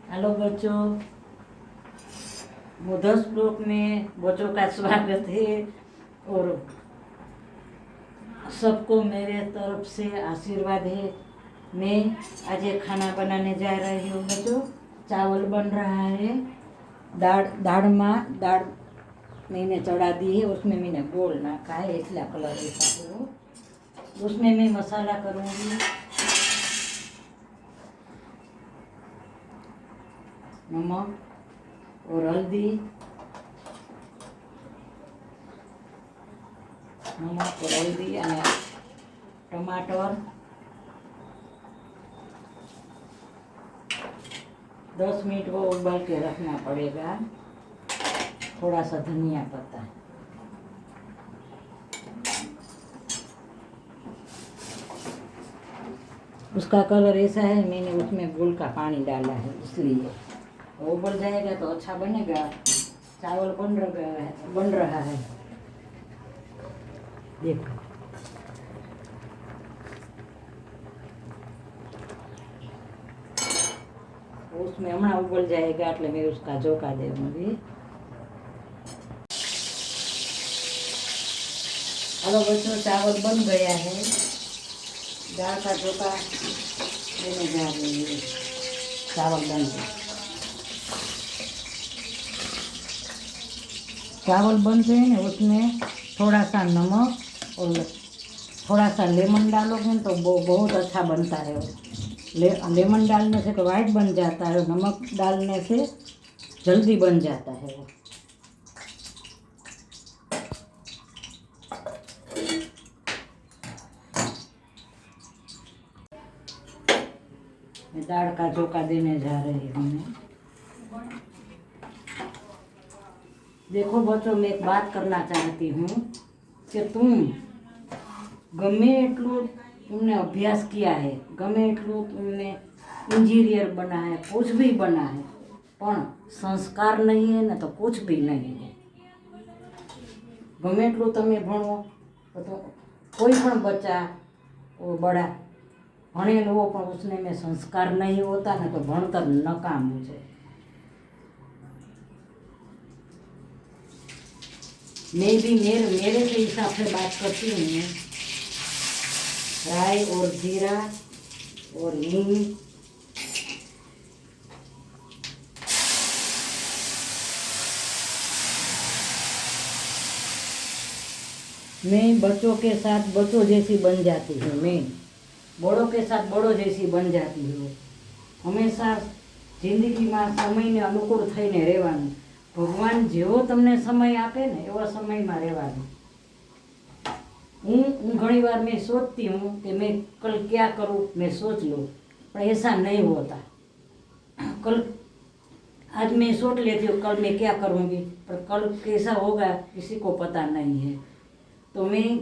Hello बच्चों, बुधस block में बच्चों का स्वागत है और सबको मेरे तरफ से आशीर्वाद है। मैं आज खाना बनाने जा रही हूँ बच्चों। चावल बन रहा है, दाढ़ मैंने चढ़ा दी है, उसमें मैंने गोल नाखा है इसलिए कलर ऐसा है वो। उसमें मैं मसाला करूँगी, नमक और हल्दी, नमक और हल्दी और टमाटर, 10 मिनट वो उबाल के रखना पड़ेगा। थोड़ा सा धनिया पत्ता, उसका कलर ऐसा है, मैंने उसमें गुड़ का पानी डाला है इसलिए वो उबल जाएगा तो अच्छा बनेगा। चावल बन रहा है देखो। उसमें हमारा उबल जाएगा એટલે मैं उसका झोंका दूंगी। हेलो बच्चों, चावल बन गया है, दाल का झोंका देने जा रही है। चावल बन गया, चावल बन गए ना, उसमें थोड़ा सा नमक और थोड़ा सा लेमन डालोगे तो वो बहुत अच्छा बनता है। लेमन डालने से तो वाइट बन जाता है, नमक डालने से जल्दी बन जाता है वो। मैं दाल का झोंका देने जा रही हूँ। देखो बच्चों, मैं एक बात करना चाहती हूँ कि गमे एटलू तुमने अभ्यास किया है, गमे एटलू तुमने इंजीनियर बना है, कुछ भी बना है, पण संस्कार नहीं है ना तो कुछ भी नहीं है। गमे एटलू तमे भणो तो कोई पण बच्चा वो बड़ा भणेलो हो पण उसने में संस्कार नहीं होता ना तो भणतर नकाम हो जाए। मैं भी मेरे के हिसाब से बात करती हूँ। राई और जीरा और हींग, मैं बच्चों के साथ बच्चों जैसी बन जाती हूँ, मैं बड़ों के साथ बड़ों जैसी बन जाती हूँ। हमेशा जिंदगी में समय ने अनुकूल थईने रहेवानुं। भगवान जेवो तमने समय आपे ने एवा समय में रहेवानुं। हूँ घणी बार मैं सोचती हूँ कि मैं कल क्या करूँ, मैं सोच लूँ, पर ऐसा नहीं होता। कल आज मैं सोच लेती हूँ कल मैं क्या करूँगी, पर कल कैसा होगा किसी को पता नहीं है। तो मैं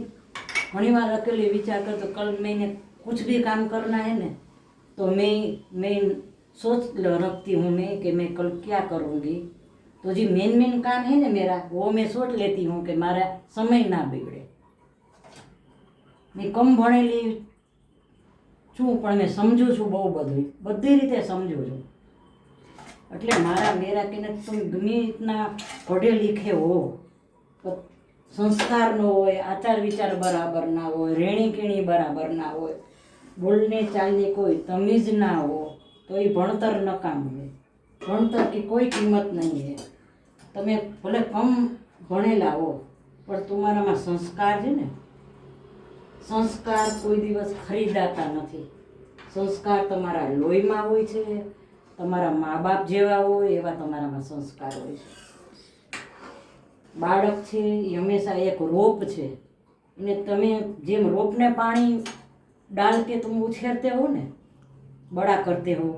घणी बार अकेले विचार कर तो कल मैंने कुछ भी काम करना है ना तो मैं सोच रखती हूँ मैं कि मैं कल क्या करूँगी। तो जी मेन काम है ना मेरा, वो मैं सोच लेती हूँ कि मारा समय ना बिगड़े। मैं कम भणेली छूँ पण मैं समझू छूँ बहु बधी रीते समझू छूँ। એટલે मेरा कहने तुम गમે इतना पढ़े लिखे हो तो संस्कार न हो, आचार विचार बराबर ना हो, रेणी केणी बराबर ना हो, बोलने चालने कोई तमीज ना हो तो ये भणतर नकाम है। भणतर की कोई कीमत नहीं है। तमे भले कम भणेला हो पर तुम्हारा में संस्कार है ने, संस्कार कोई दिवस खरीदाता नहीं। संस्कार तमारा लोही में होय छे, तमारा माँ बाप जेवा होय एवा तमारामां संस्कार होय छे। बाळक छे ए हमेशा एक रोप छे, ने तमे जेम रोपने पानी डाल के तुम उछेरते हो ने, बड़ा करते हो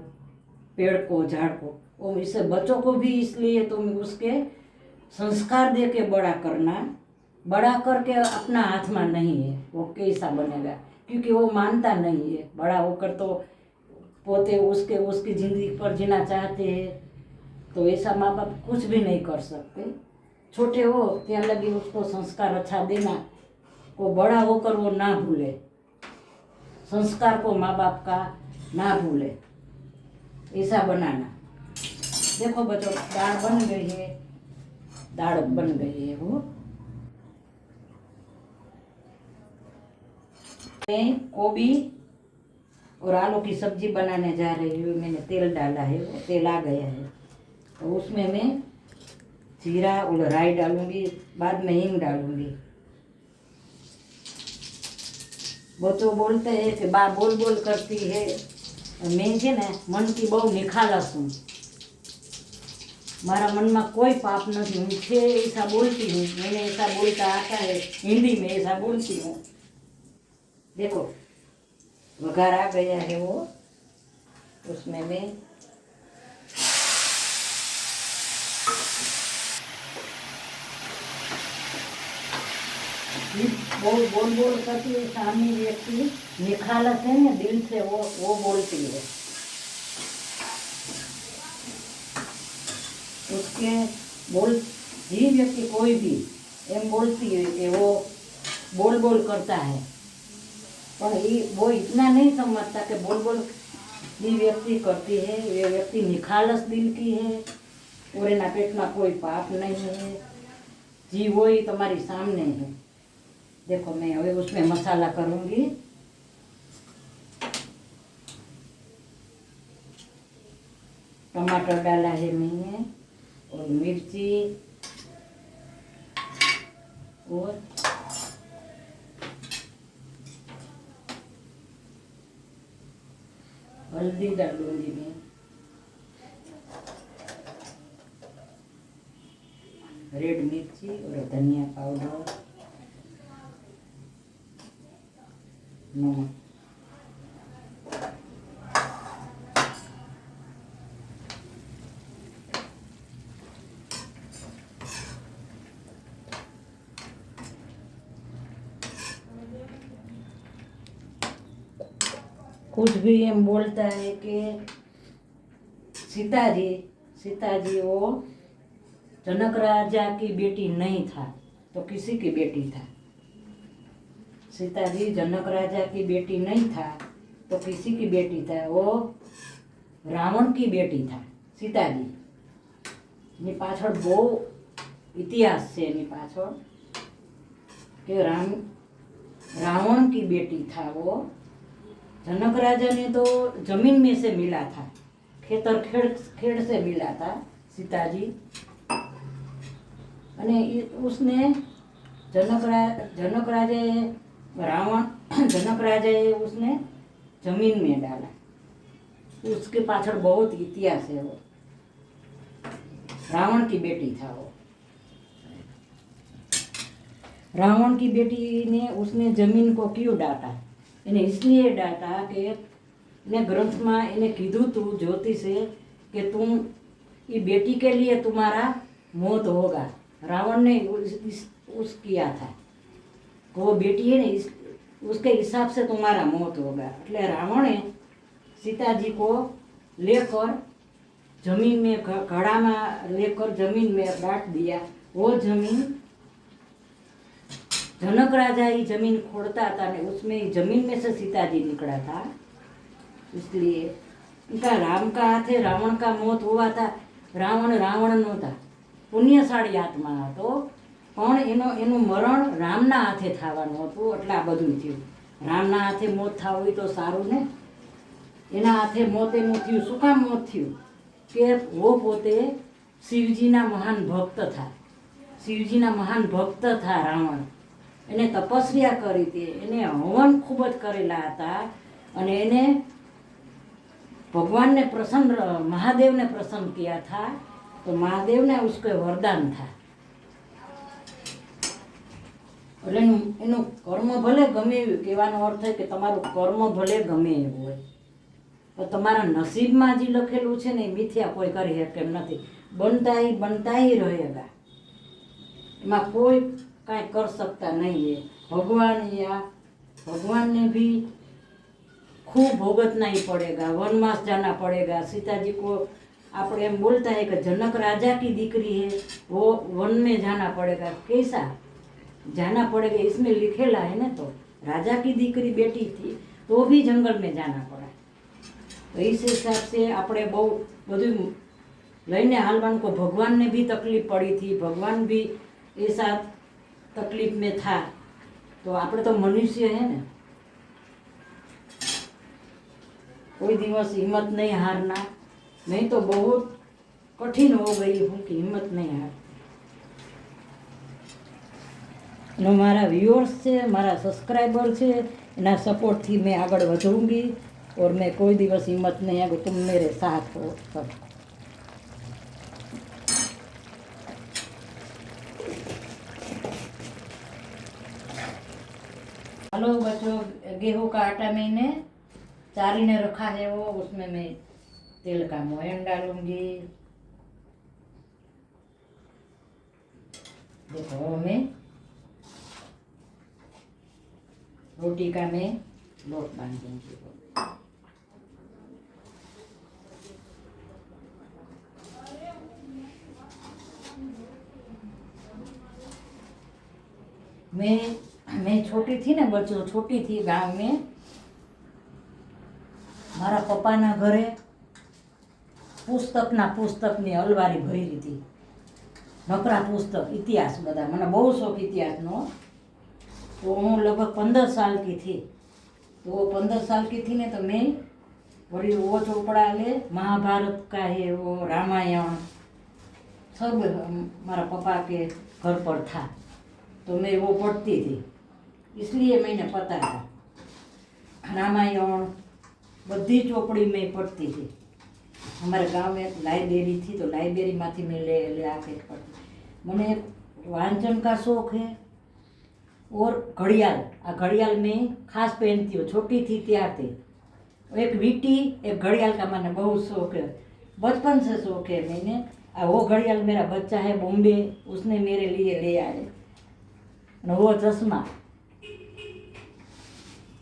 पेड़ को झाड़ को, वो इसे बच्चों को भी इसलिए तुम उसके संस्कार दे के बड़ा करना। बड़ा करके अपना हाथ में नहीं है, वो कैसा बनेगा, क्योंकि वो मानता नहीं है। बड़ा होकर तो पोते उसकी ज़िंदगी पर जीना चाहते हैं, तो ऐसा माँ बाप कुछ भी नहीं कर सकते। छोटे हो त्या लगी उसको संस्कार अच्छा देना, वो बड़ा होकर वो ना भूले, संस्कार को माँ बाप का ना भूले, ऐसा बनाना। देखो बच्चों, दाल बन गई है, दाल बन गई है वो। मैं गोभी और आलू की सब्जी बनाने जा रही हूँ। मैंने तेल डाला है, वो तेल आ गया है, तो उसमें मैं जीरा और राई डालूंगी, बाद में हींग डालूंगी। वो तो बोलते हैं कि बा बोल बोल करती है, मैं છે ને મનથી બહુ નિખાલસ हूँ। मारा मन में कोई पाप नहीं, हूँ छे ऐसा बोलती हूँ, मैंने ऐसा बोलता आता है, हिंदी में ऐसा बोलती हूँ। देखो वघार आ गया है वो, उसमें मैं बोल बोल बोल करती है। सामने व्यक्ति निखालस है ना, दिल से वो बोलती है। उसके बोल ही व्यक्ति कोई भी एम बोलती है कि वो बोल बोल करता है, पर वो इतना नहीं समझता कि बोल बोल ये व्यक्ति करती है, ये व्यक्ति निखालस दिल की है और एना पेट में कोई पाप नहीं है। जी वो ही तुम्हारी सामने है। देखो मैं अभी उसमें मसाला करूँगी। टमाटर डाला है मैंने, और मिर्ची, और हल्दी डालूंगी मैं, रेड मिर्ची और धनिया पाउडर, नमक। कुछ भी एम बोलता है कि सीताजी वो जनक राजा की बेटी नहीं था तो किसी की बेटी था। सीताजी जनक राजा की बेटी नहीं था तो किसी की बेटी था, वो रावण की बेटी था। सीताजी ની પાછળ બહુ ઇતિહાસ છે એની પાછળ, કે रावण की बेटी था वो। जनक राजा ने तो जमीन में से मिला था, खेतर खेड़ से मिला था सीताजी, अने उसने जनक राजा उसने जमीन में डाला। उसके पाछड़ बहुत इतिहास है। वो रावण की बेटी था वो। रावण की बेटी ने उसने जमीन को क्यों डांटा? इन्हें इसलिए डांटा कि ने ग्रंथ में इन्हें कीधु तू ज्योतिषे कि तुम ये बेटी के लिए तुम्हारा मौत होगा। रावण ने उस किया था कि वो बेटी है ना, उसके हिसाब से तुम्हारा मौत होगा। એટલે रावणे सीताजी को लेकर जमीन में घड़ा में लेकर जमीन में डांट दिया। वो जमीन जनक राजा ही जमीन खोदता था, उसमें जमीन में से सीताजी निकला था। इसलिए इनका राम का हाथे रावण का मौत हुआ था। रावण नहोता, पुण्यशाળી आत्मा હતો, પણ એનું મરણ રામના હાથે થવાનું હતું। એટલે આ બધું થયું। રામના હાથે મોત થાવ હોય તો સારું ને, એના હાથે મોત એનું થયું। શું કામ મોત થયું? કે वो પોતે શિવજીના મહાન ભક્ત था। શિવજીના મહાન ભક્ત था રાવણ। એને તપસ્યા કરી હતી, એને હવન ખૂબ જ કરેલા હતા, અને એને भगवान ने प्रसन्न, महादेव ने प्रसन्न किया था। तो महादेव ने उसको वरदान था। એટલે એનું કર્મ ભલે ગમે એવું, કહેવાનો અર્થ છે કે તમારું કર્મ ભલે ગમે એવું હોય, પણ તમારા નસીબમાં જે લખેલું છે ને એ મિથ્યા કોઈ કરી શકે એમ નથી। बनता ही रहेगा, એમાં કોઈ કાંઈ कर सकता नहीं है। भगवान ने भी खूब भोगतना ही पड़ेगा, वनवास जाना पड़ेगा। सीताजी को आप एम बोलता है कि जनक राजा की दीकरी है, वो वन में जाना पड़ेगा। कैसा जाना पड़ेगा? इसमें लिखेला है ना। तो राजा की दीकरी बेटी थी तो भी जंगल में जाना पड़ा। तो इस हिसाब से આપણે બહુ બધું लईने हालवान को भगवान ने भी तकलीफ पड़ी थी, भगवान भी ऐसा तकलीफ में था। तो આપણે તો મનુષ્ય है ને, कोई दिवस हिम्मत नहीं हारना, नहीं तो बहुत कठिन हो गई हूँ कि हिम्मत नहीं हारती। मारा व्यूअर्स है, मारा सब्सक्राइबर है, एना सपोर्ट थी मैं आगे वधूंगी और मैं कोई दिवस हिम्मत नहीं हारूं। तुम मेरे साथ हो सब। हेलो बच्चों, गेहूं का आटा मैंने चारीने रखा है वो, उसमें मैं तेल का मोयन डालूंगी। देखो मैं रोटी का मैं लोट बांधूंगी। मैं छोटी थी ने बच्चों, छोटी थी गांव में, मारा पप्पाना घरे पुस्तकनी अलमारी भरी थी, नकरा पुस्तक, इतिहास बधा। મને બહુ શોખ ઇતિહાસનો। तो હું लगभग 15 साल की थी। तो 15 साल की थी ने तो मैं वही वो चोपड़ा ले, महाभारत का है वो, रामायण सब हमारा पापा के घर पर था, तो मैं वो पढ़ती थी, इसलिए मैंने पता था। रामायण बधी चोपड़ी में पढ़ती थी। हमारे गांव में लाइब्रेरी थी, तो लाइब्रेरी में मैं ले आके पढ़ती। मैंने वांचन का शौक है। और घड़ियाल, आ घड़ियाल में खास पहनती हूँ, छोटी थी त्यारती। एक वीटी एक घड़ियाल का मैंने बहुत शौक है, बचपन से शौक है मैंने। वो घड़ियाल मेरा बच्चा है बॉम्बे, उसने मेरे लिए ले आए। वो चश्मा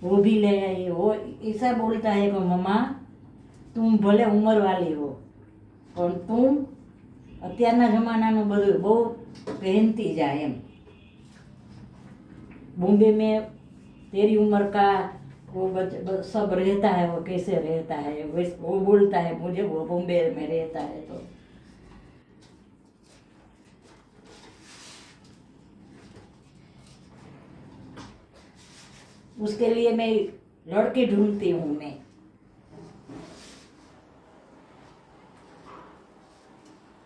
वो भी ले आई। वो ऐसा बोलता है कि मम्मा तुम भले उम्र वाली हो पर तुम અત્યારના જમાનાનું બધું બહુ પહેનતી જાય એમ। बॉम्बे में तेरी उम्र का वो सब रहता है, वो कैसे रहता है, वो बोलता है मुझे, वो बॉम्बे में रहता है। तो उसके लिए मैं लड़के ढूंढती हूँ।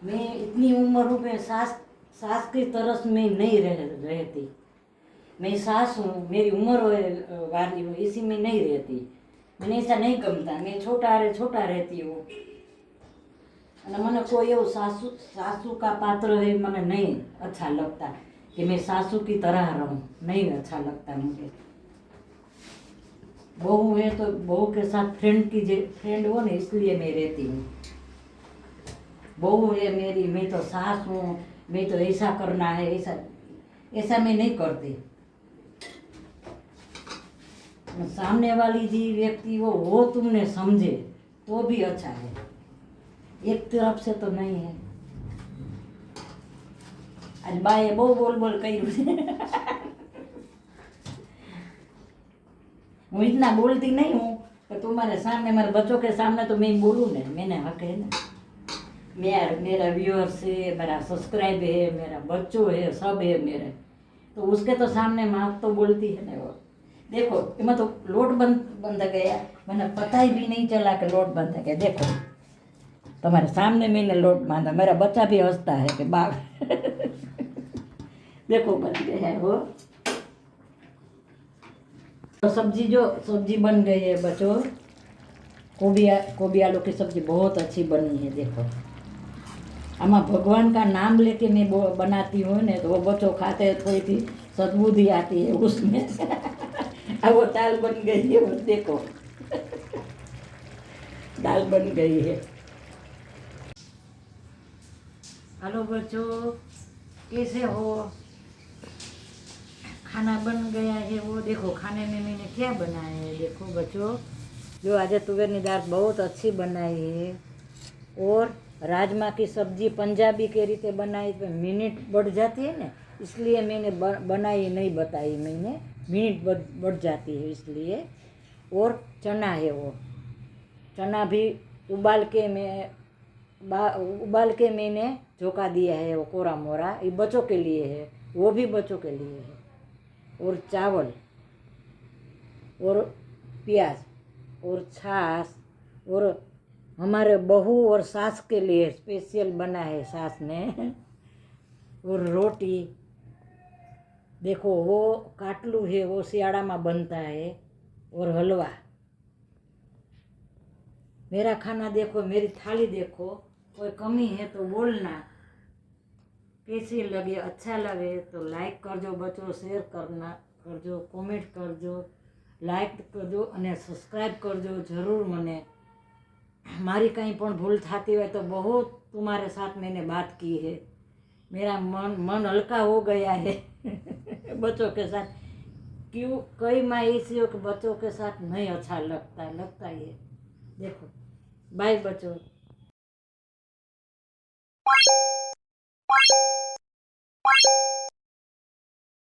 मैं इतनी उम्र में सास की तरस में नहीं रहती। मैं सास हूँ, मेरी उम्र वाली हो, इसी में नहीं रहती। मैंने ऐसा नहीं गमता, मैं छोटा रहती हूँ। मैंने कोई वो सासू का पात्र है मैंने नहीं अच्छा लगता कि मैं सासू की तरह रहूं, नहीं अच्छा लगता मुझे। बहू है तो बहू के साथ फ्रेंड हो ना, इसलिए मैं रहती हूँ। बहू है मेरी, मैं तो सास हूँ, मैं तो ऐसा करना है, ऐसा मैं नहीं करती। सामने वाली जी व्यक्ति वो तुमने समझे तो भी अच्छा है, एक तरफ से तो नहीं है। आज बाए बहु बोल કર્યું છે। હું इतना बोलती नहीं हूँ, पर तुम्हारे सामने, मेरे बच्चों के सामने तो मैं बोलूँ ना, मैंने हक है ना। मेरा व्यूअर्स है, मेरा सब्सक्राइब है, मेरा बच्चों है, सब है मेरे, तो उसके तो सामने माँ तो बोलती है ना। वो देखो इमें तो लोट बंध गया, मैंने पता ही भी नहीं चला कि लोट बंध गया। देखो तुम्हारे सामने मैंने लोट बांधा, मेरा बच्चा भी हंसता है कि बाग देखो बन गया है वो। तो सब्जी बन गई है बच्चों, गोभी आलू की सब्जी बहुत अच्छी बनी है। देखो आमा भगवान का नाम लेके मैं बनाती हूँ ने, तो वो बच्चों खाते हैं, थोड़ी सी सद्बुद्धि आती है उसमें। अब वो दाल बन गई है, वो देखो दाल बन गई है। हेलो बच्चों, कैसे हो? खाना बन गया है वो। देखो खाने में मैंने क्या बनाया है, देखो बच्चों, जो आज तुवेर की दाल बहुत अच्छी बनाई है। और राजमा की सब्जी पंजाबी के रीते बनाई तो मिनट बढ़ जाती है ना, इसलिए मैंने बनाई नहीं बताई, मैंने मिनट बढ़ जाती है इसलिए। और चना है वो, चना भी उबाल के मैं उबाल के मैंने झोंका दिया है, वो कोरा मोरा, ये बच्चों के लिए है, वो भी बच्चों के लिए है। और चावल और प्याज और छाछ और हमारे बहू और सास के लिए स्पेशल बना है सास ने। और रोटी देखो, वो काटलू है, वो सियाड़ा में बनता है। और हलवा। मेरा खाना देखो, मेरी थाली देखो, कोई कमी है तो बोलना। कैसी लगे, अच्छा लगे तो लाइक करजो बच्चों, शेयर करजो, कमेंट करजो, लाइक करजो અને सब्सक्राइब करजो जरूर। मने मारी कहीं पण भूल थाती हो तो बहुत तुम्हारे साथ मैंने बात की है, मेरा मन हल्का हो गया है बच्चों के साथ। क्यों कई माँ ऐसी हो कि बच्चों के साथ नहीं अच्छा लगता ही है। देखो, बाय बच्चों।